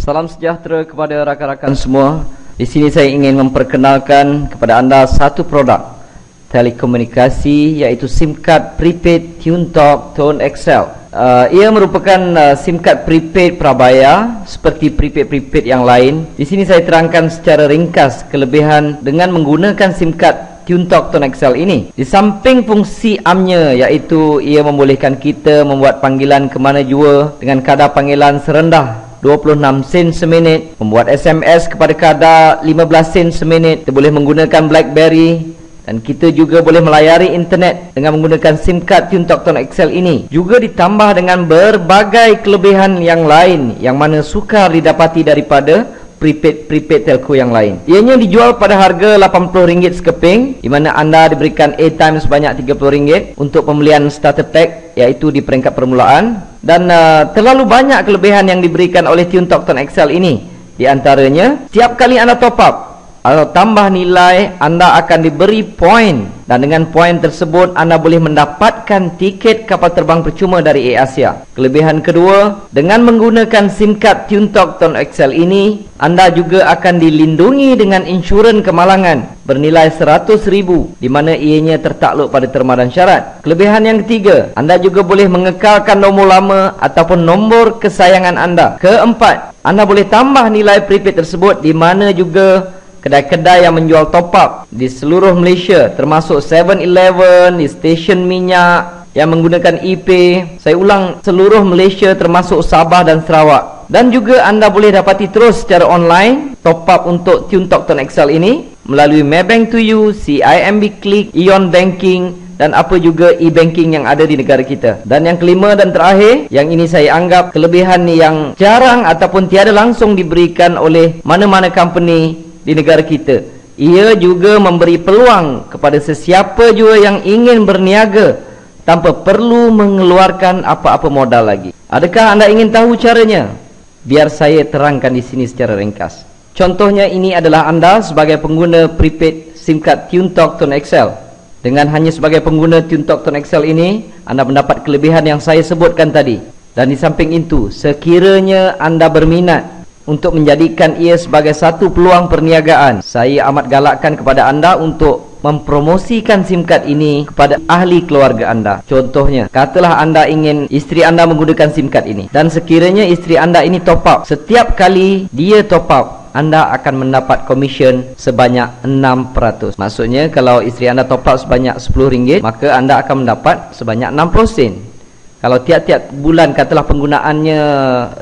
Salam sejahtera kepada rakan-rakan semua. Di sini saya ingin memperkenalkan kepada anda satu produk telekomunikasi, iaitu SIM card prepaid TuneTalk Tone XL. Ia merupakan SIM card prepaid prabayar seperti prepaid yang lain. Di sini saya terangkan secara ringkas kelebihan dengan menggunakan SIM card TuneTalk Tone XL ini. Di samping fungsi amnya, iaitu ia membolehkan kita membuat panggilan ke mana jua dengan kadar panggilan serendah 26 sen seminit, membuat SMS kepada kadar 15 sen seminit. Kita boleh menggunakan BlackBerry dan kita juga boleh melayari internet dengan menggunakan SIM card TuneTalk Tone XL ini. Juga ditambah dengan berbagai kelebihan yang lain yang mana sukar didapati daripada prepaid telco yang lain. Ianya dijual pada harga RM80 sekeping, di mana anda diberikan airtime sebanyak RM30 untuk pembelian starter pack, iaitu di peringkat permulaan. Dan terlalu banyak kelebihan yang diberikan oleh TuneTalk Tone XL ini. Di antaranya, setiap kali anda top up atau tambah nilai, anda akan diberi poin, dan dengan poin tersebut anda boleh mendapatkan tiket kapal terbang percuma dari AirAsia. Kelebihan kedua, dengan menggunakan SIM card TuneTalk Tone XL ini, anda juga akan dilindungi dengan insurans kemalangan bernilai RM100,000, di mana ianya tertakluk pada terma dan syarat. Kelebihan yang ketiga, anda juga boleh mengekalkan nombor lama ataupun nombor kesayangan anda. Keempat, anda boleh tambah nilai prepaid tersebut, di mana juga kedai-kedai yang menjual top up di seluruh Malaysia, termasuk 7-Eleven, di stesen minyak yang menggunakan ePay. Saya ulang, seluruh Malaysia termasuk Sabah dan Sarawak. Dan juga anda boleh dapati terus secara online top up untuk TuneTalk Tone XL ini melalui Maybank to You, CIMB Click, Ion Banking dan apa juga e-banking yang ada di negara kita. Dan yang kelima dan terakhir, yang ini saya anggap kelebihan yang jarang ataupun tiada langsung diberikan oleh mana-mana company di negara kita. Ia juga memberi peluang kepada sesiapa jua yang ingin berniaga tanpa perlu mengeluarkan apa-apa modal lagi. Adakah anda ingin tahu caranya? Biar saya terangkan di sini secara ringkas. Contohnya, ini adalah anda sebagai pengguna prepaid SIM card TuneTalk Tone XL. Dengan hanya sebagai pengguna TuneTalk Tone XL ini, anda mendapat kelebihan yang saya sebutkan tadi. Dan di samping itu, sekiranya anda berminat untuk menjadikan ia sebagai satu peluang perniagaan, saya amat galakkan kepada anda untuk mempromosikan SIM card ini kepada ahli keluarga anda. Contohnya, katalah anda ingin isteri anda menggunakan SIM card ini, dan sekiranya isteri anda ini top up, setiap kali dia top up, anda akan mendapat komisen sebanyak 6%. Maksudnya, kalau isteri anda top up sebanyak RM10, maka anda akan mendapat sebanyak 60 sen. Kalau tiap-tiap bulan katalah penggunaannya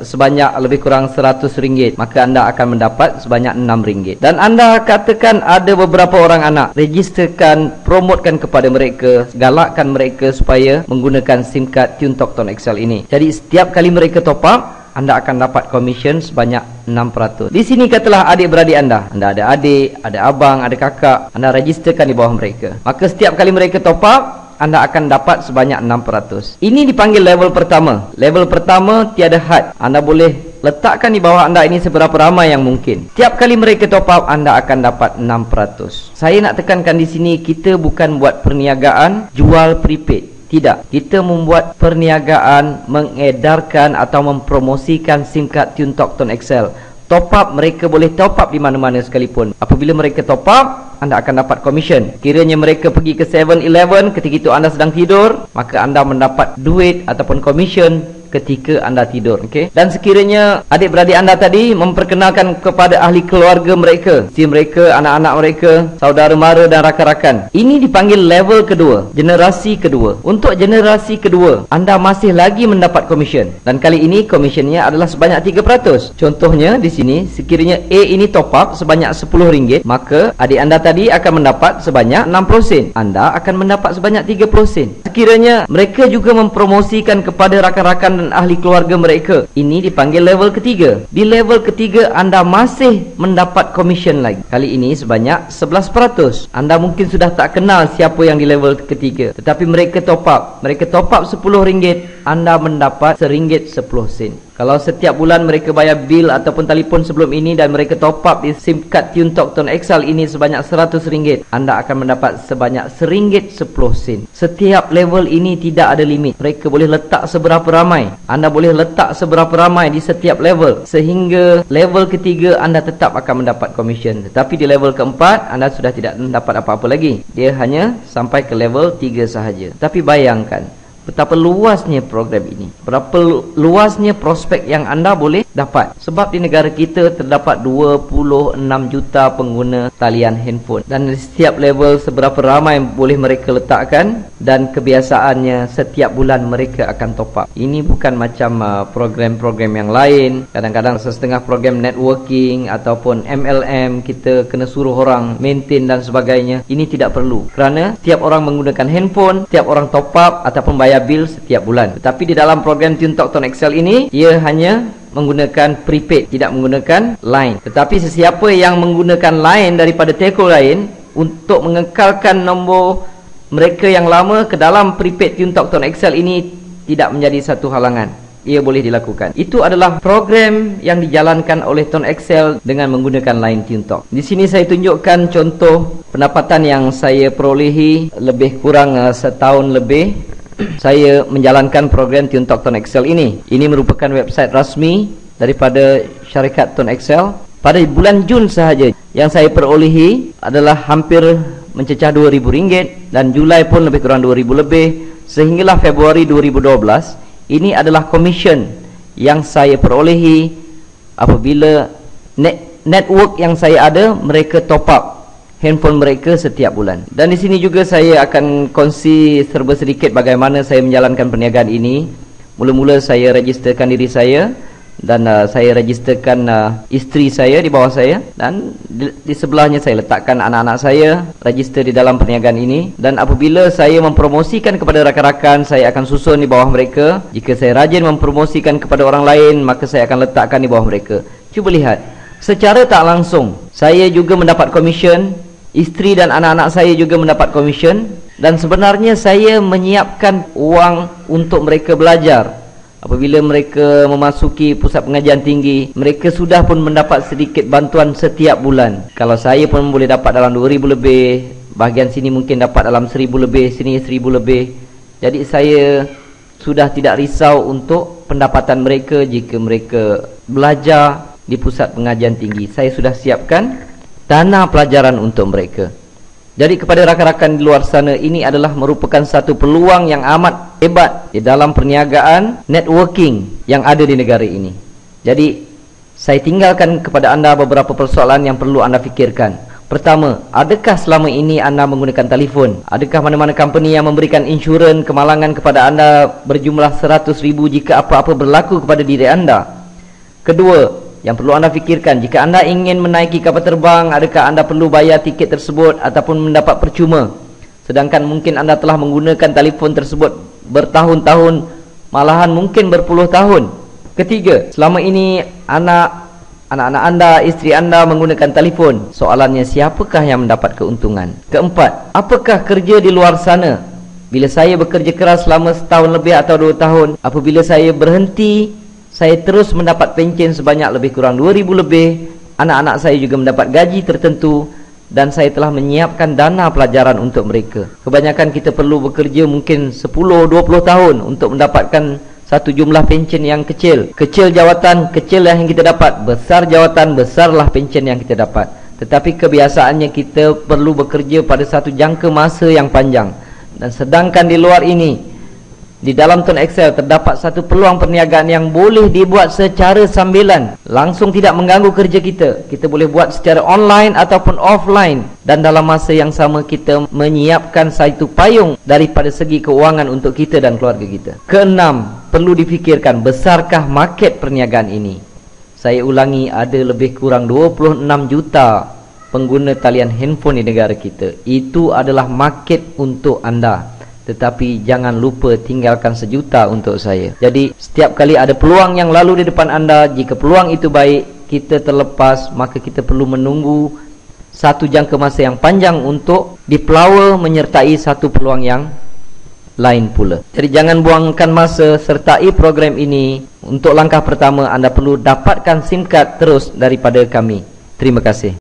sebanyak lebih kurang RM100, maka anda akan mendapat sebanyak RM6. Dan anda katakan ada beberapa orang anak, registerkan, promotkan kepada mereka, galakkan mereka supaya menggunakan SIM card TuneTalk Tone XL ini. Jadi setiap kali mereka top up, anda akan dapat komisen sebanyak 6%. Di sini katalah adik-beradik anda ada adik, ada abang, ada kakak, anda registerkan di bawah mereka. Maka setiap kali mereka top up, anda akan dapat sebanyak 6%. Ini dipanggil level pertama. Level pertama tiada had. Anda boleh letakkan di bawah anda ini seberapa ramai yang mungkin. Tiap kali mereka top up, anda akan dapat 6%. Saya nak tekankan di sini, kita bukan buat perniagaan jual prepaid. Tidak. Kita membuat perniagaan mengedarkan atau mempromosikan SIM card TuneTalk Tone XL. Top up, mereka boleh top up di mana-mana sekalipun. Apabila mereka top up, anda akan dapat komisen. Kiranya mereka pergi ke 7-Eleven ketika itu anda sedang tidur, maka anda mendapat duit ataupun komisen ketika anda tidur. Okay? Dan sekiranya adik-beradik anda tadi memperkenalkan kepada ahli keluarga mereka, si mereka, anak-anak mereka, saudara mara dan rakan-rakan, ini dipanggil level kedua, generasi kedua. Untuk generasi kedua, anda masih lagi mendapat komisen, dan kali ini komisennya adalah sebanyak 3%. Contohnya di sini, sekiranya A ini top up sebanyak RM10, maka adik anda tadi akan mendapat sebanyak 60 sen. Anda akan mendapat sebanyak 30 sen. Sekiranya mereka juga mempromosikan kepada rakan-rakan dan ahli keluarga mereka, ini dipanggil level ketiga. Di level ketiga, anda masih mendapat komisen lagi. Kali ini sebanyak 11%. Anda mungkin sudah tak kenal siapa yang di level ketiga, tetapi mereka top up. Mereka top up RM10, anda mendapat RM1.10. Kalau setiap bulan mereka bayar bil ataupun telefon sebelum ini dan mereka top up di SIM card TuneTalk Tone XL ini sebanyak RM100, anda akan mendapat sebanyak RM1.10. Setiap level ini tidak ada limit. Mereka boleh letak seberapa ramai. Anda boleh letak seberapa ramai di setiap level, sehingga level ketiga anda tetap akan mendapat komisen. Tetapi di level keempat anda sudah tidak mendapat apa-apa lagi. Dia hanya sampai ke level 3 sahaja. Tapi bayangkan betapa luasnya program ini, berapa luasnya prospek yang anda boleh dapat. Sebab di negara kita terdapat 26 juta pengguna talian handphone, dan di setiap level seberapa ramai boleh mereka letakkan, dan kebiasaannya setiap bulan mereka akan top up. Ini bukan macam program-program yang lain. Kadang-kadang setengah program networking ataupun MLM kita kena suruh orang maintain dan sebagainya. Ini tidak perlu, kerana setiap orang menggunakan handphone, setiap orang top up ataupun bayar bil setiap bulan. Tetapi di dalam program TuneTalk Tone XL ini, ia hanya menggunakan prepaid, tidak menggunakan line. Tetapi sesiapa yang menggunakan line daripada telco lain untuk mengekalkan nombor mereka yang lama ke dalam prepaid TuneTalk Tone XL ini tidak menjadi satu halangan. Ia boleh dilakukan. Itu adalah program yang dijalankan oleh Tone XL dengan menggunakan line TuneTalk. Di sini saya tunjukkan contoh pendapatan yang saya perolehi lebih kurang setahun lebih saya menjalankan program TuneTalk Tone XL ini. Ini merupakan website rasmi daripada syarikat Tone XL. Pada bulan Jun sahaja yang saya perolehi adalah hampir mencecah RM2,000, dan Julai pun lebih kurang RM2,000 lebih, sehinggalah Februari 2012. Ini adalah komisen yang saya perolehi apabila network yang saya ada mereka top up handphone mereka setiap bulan. Dan di sini juga saya akan kongsi serba sedikit bagaimana saya menjalankan perniagaan ini. Mula-mula saya registerkan diri saya, dan saya registerkan isteri saya di bawah saya, dan di sebelahnya saya letakkan anak-anak saya register di dalam perniagaan ini. Dan apabila saya mempromosikan kepada rakan-rakan, saya akan susun di bawah mereka. Jika saya rajin mempromosikan kepada orang lain, maka saya akan letakkan di bawah mereka. Cuba lihat, secara tak langsung saya juga mendapat komisen, isteri dan anak-anak saya juga mendapat komisen, dan sebenarnya saya menyiapkan uang untuk mereka belajar. Apabila mereka memasuki pusat pengajian tinggi, mereka sudah pun mendapat sedikit bantuan setiap bulan. Kalau saya pun boleh dapat dalam RM2,000 lebih, bahagian sini mungkin dapat dalam RM1,000 lebih, sini RM1,000 lebih. Jadi saya sudah tidak risau untuk pendapatan mereka jika mereka belajar di pusat pengajian tinggi. Saya sudah siapkan dana pelajaran untuk mereka. Jadi kepada rakan-rakan di luar sana, ini adalah merupakan satu peluang yang amat hebat di dalam perniagaan networking yang ada di negara ini. Jadi saya tinggalkan kepada anda beberapa persoalan yang perlu anda fikirkan. Pertama, adakah selama ini anda menggunakan telefon? Adakah mana-mana company yang memberikan insurans kemalangan kepada anda berjumlah RM100,000 jika apa-apa berlaku kepada diri anda? Kedua, yang perlu anda fikirkan, jika anda ingin menaiki kapal terbang, adakah anda perlu bayar tiket tersebut ataupun mendapat percuma? Sedangkan mungkin anda telah menggunakan telefon tersebut bertahun-tahun, malahan mungkin berpuluh tahun. Ketiga, selama ini anak-anak anda, isteri anda menggunakan telefon. Soalannya, siapakah yang mendapat keuntungan? Keempat, apakah kerja di luar sana? Bila saya bekerja keras selama setahun lebih atau 2 tahun, apabila saya berhenti, saya terus mendapat pencen sebanyak lebih kurang RM2,000 lebih. Anak-anak saya juga mendapat gaji tertentu, dan saya telah menyiapkan dana pelajaran untuk mereka. Kebanyakan kita perlu bekerja mungkin 10-20 tahun untuk mendapatkan satu jumlah pencen yang kecil. Kecil jawatan, kecil yang kita dapat. Besar jawatan, besarlah pencen yang kita dapat. Tetapi kebiasaannya kita perlu bekerja pada satu jangka masa yang panjang. Dan sedangkan di luar ini, di dalam Tone XL terdapat satu peluang perniagaan yang boleh dibuat secara sambilan, langsung tidak mengganggu kerja kita. Kita boleh buat secara online ataupun offline, dan dalam masa yang sama kita menyiapkan satu payung daripada segi keuangan untuk kita dan keluarga kita. Keenam, perlu dipikirkan, besarkah market perniagaan ini? Saya ulangi, ada lebih kurang 26 juta pengguna talian handphone di negara kita. Itu adalah market untuk anda. Tetapi jangan lupa tinggalkan 1 juta untuk saya. Jadi setiap kali ada peluang yang lalu di depan anda, jika peluang itu baik, kita terlepas, maka kita perlu menunggu satu jangka masa yang panjang untuk dipelawa menyertai satu peluang lain pula. Jadi jangan buangkan masa, sertai program ini. Untuk langkah pertama, anda perlu dapatkan SIM card terus daripada kami. Terima kasih.